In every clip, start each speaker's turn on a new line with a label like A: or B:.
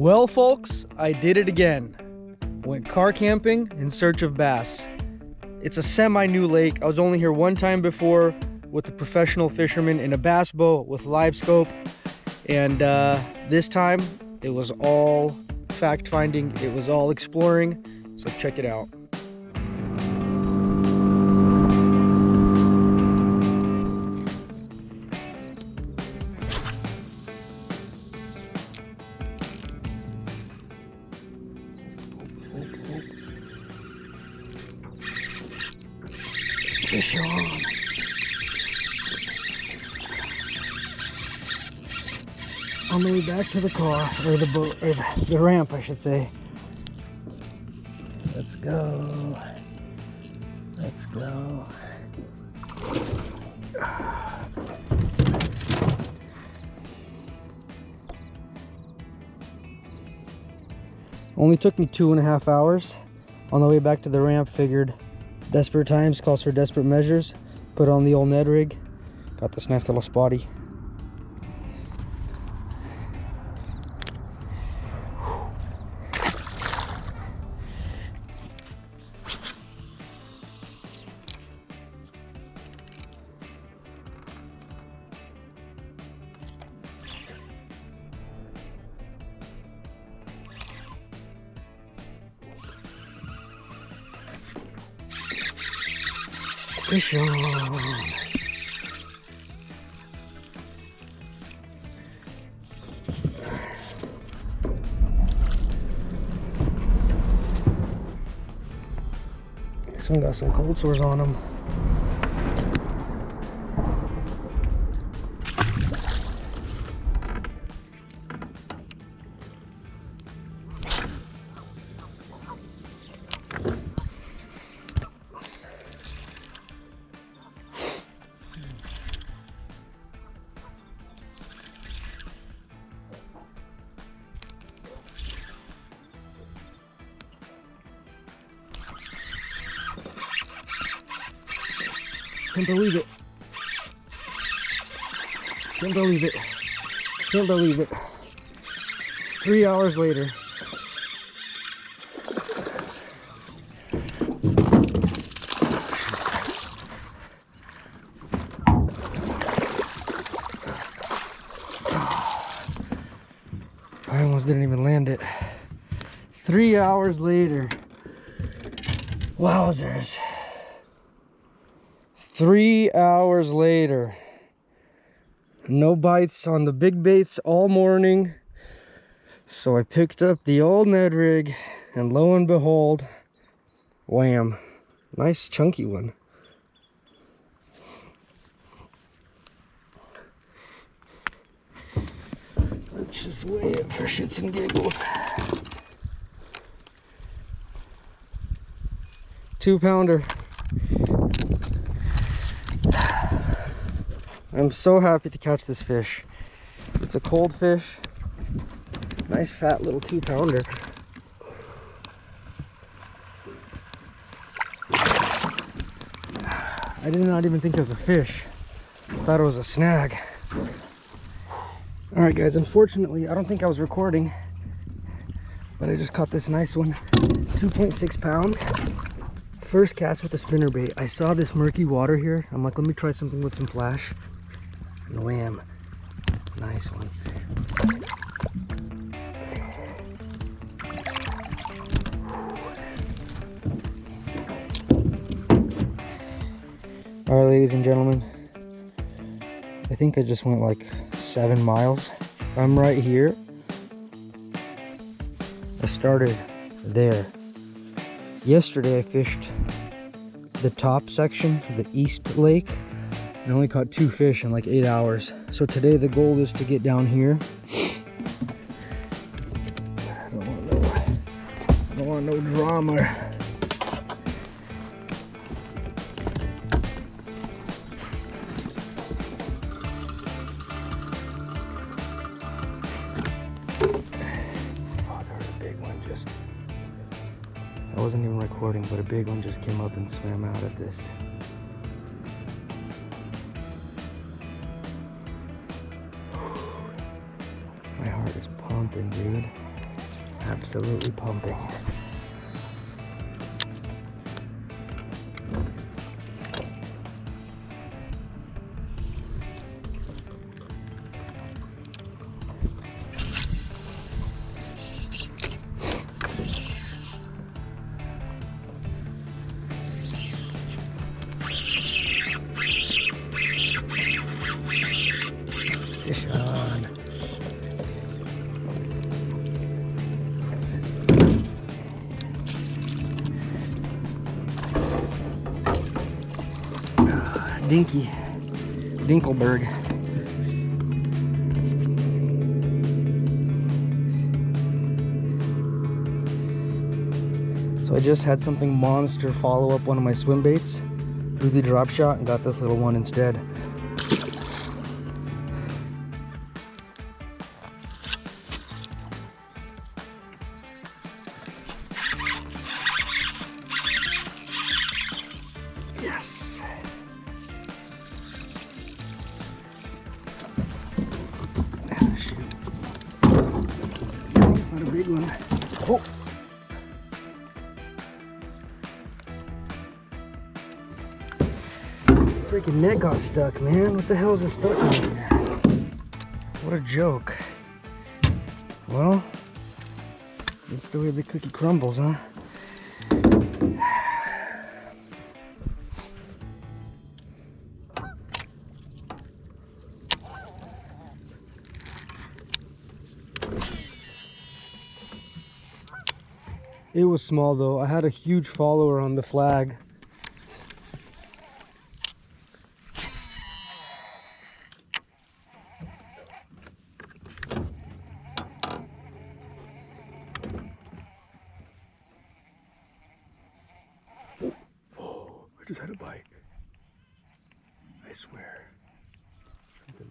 A: Well, folks, I did it again. Went car camping in search of bass. It's a semi-new lake. I was only here one time before with a professional fisherman in a bass boat with live scope. And this time, it was all fact-finding. It was all exploring. So check it out. Fish on. On the way back to the car, or the boat, or the ramp, I should say. Let's go. Let's go. Only took me 2.5 hours. On the way back to the ramp, figured desperate times calls for desperate measures. Put on the old Ned rig. Got this nice little spotty. Fish on. This one got some cold sores on him. Can't believe it. Can't believe it. Can't believe it. 3 hours later. I almost didn't even land it. 3 hours later. Wowzers. 3 hours later. No bites on the big baits all morning. So I picked up the old Ned rig and lo and behold, wham. Nice chunky one. Let's just weigh it for shits and giggles. 2-pounder. I'm so happy to catch this fish. It's a cold fish. Nice fat little 2-pounder. I did not even think it was a fish. I thought it was a snag. Alright guys, unfortunately I don't think I was recording, but I just caught this nice one. 2.6 pounds. First cast with a spinnerbait. I saw this murky water here. I'm like, let me try something with some flash. And wham. Nice one. Alright, ladies and gentlemen. I think I just went like 7 miles. I'm right here. I started there. Yesterday I fished the top section, the east lake. I only caught 2 fish in like 8 hours. So today the goal is to get down here. I don't want no drama. Oh, there's a big one just. I wasn't even recording, but a big one just came up and swam out at this. My heart is pumping, dude. Absolutely pumping. Fish on. Dinky. Dinkelberg. So I just had something monster follow up one of my swim baits. Threw the drop shot and got this little one instead. Yes. Ah, shoot. It's not a big one. Oh. Freaking net got stuck, man. What the hell is it stuck in here? What a joke. Well, it's the way the cookie crumbles, huh? It was small though. I had a huge follower on the flag. Oh, I just had a bite. I swear. Something.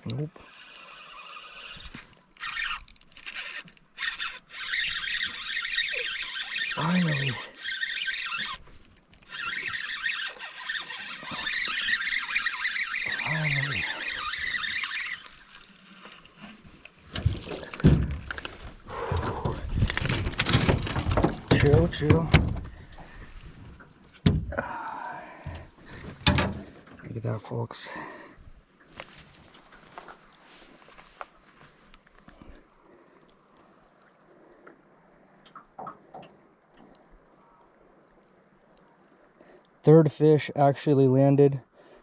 A: Nope. Finally. Finally. Chill, chill. Look at that, folks. Third fish actually landed.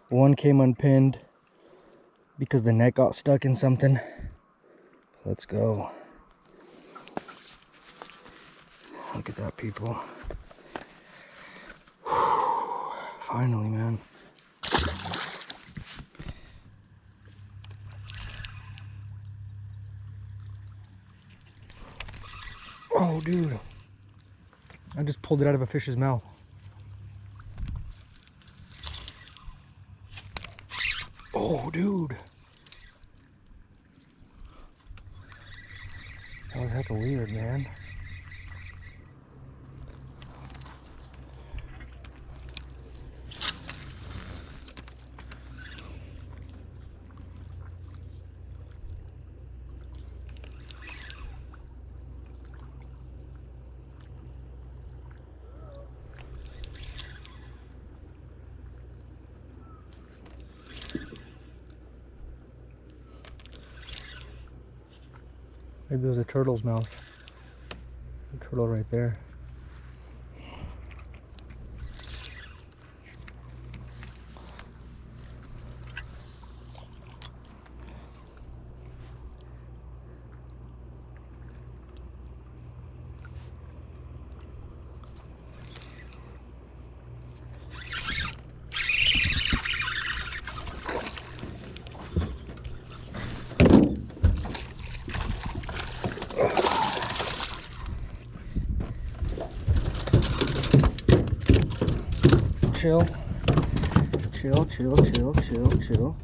A: One came unpinned because the net got stuck in something. Let's go. Look at that, people. Finally, man. Oh, dude. I just pulled it out of a fish's mouth. Oh, dude. That was hecka weird, man. Maybe it was a turtle's mouth. A turtle right there. Chill. Chill, chill, chill, chill, chill.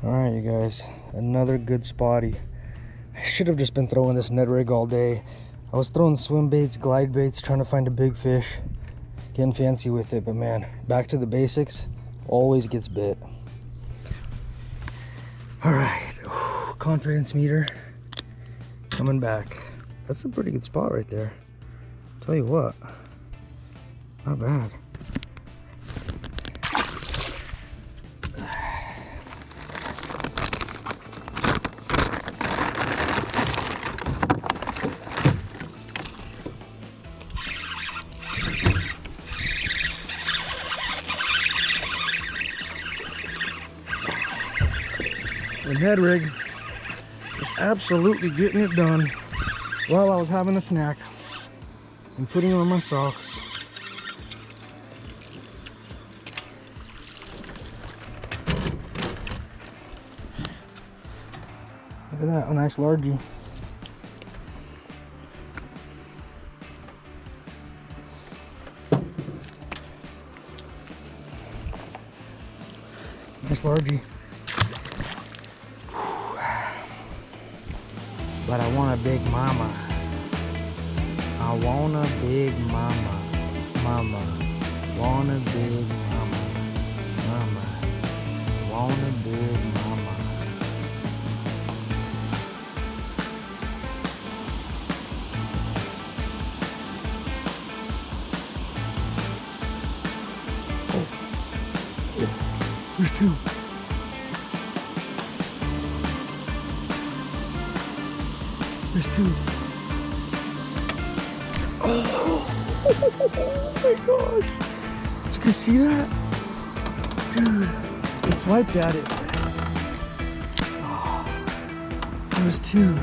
A: All right, you guys, another good spotty. I should have just been throwing this Ned rig all day. I was throwing swim baits, glide baits, trying to find a big fish, getting fancy with it, but man, back to the basics, always gets bit. All right, confidence meter coming back. That's a pretty good spot right there. Tell you what, not bad. The Ned rig was absolutely getting it done while I was having a snack and putting on my socks. Look at that, a nice largie. Nice largie. But I want a big mama. I want a big mama. Mama. Want a big mama. Mama. Want a big mama. Oh. There's two. There's two. Oh my gosh. Did you guys see that? Dude, I swiped at it. Oh, there's two.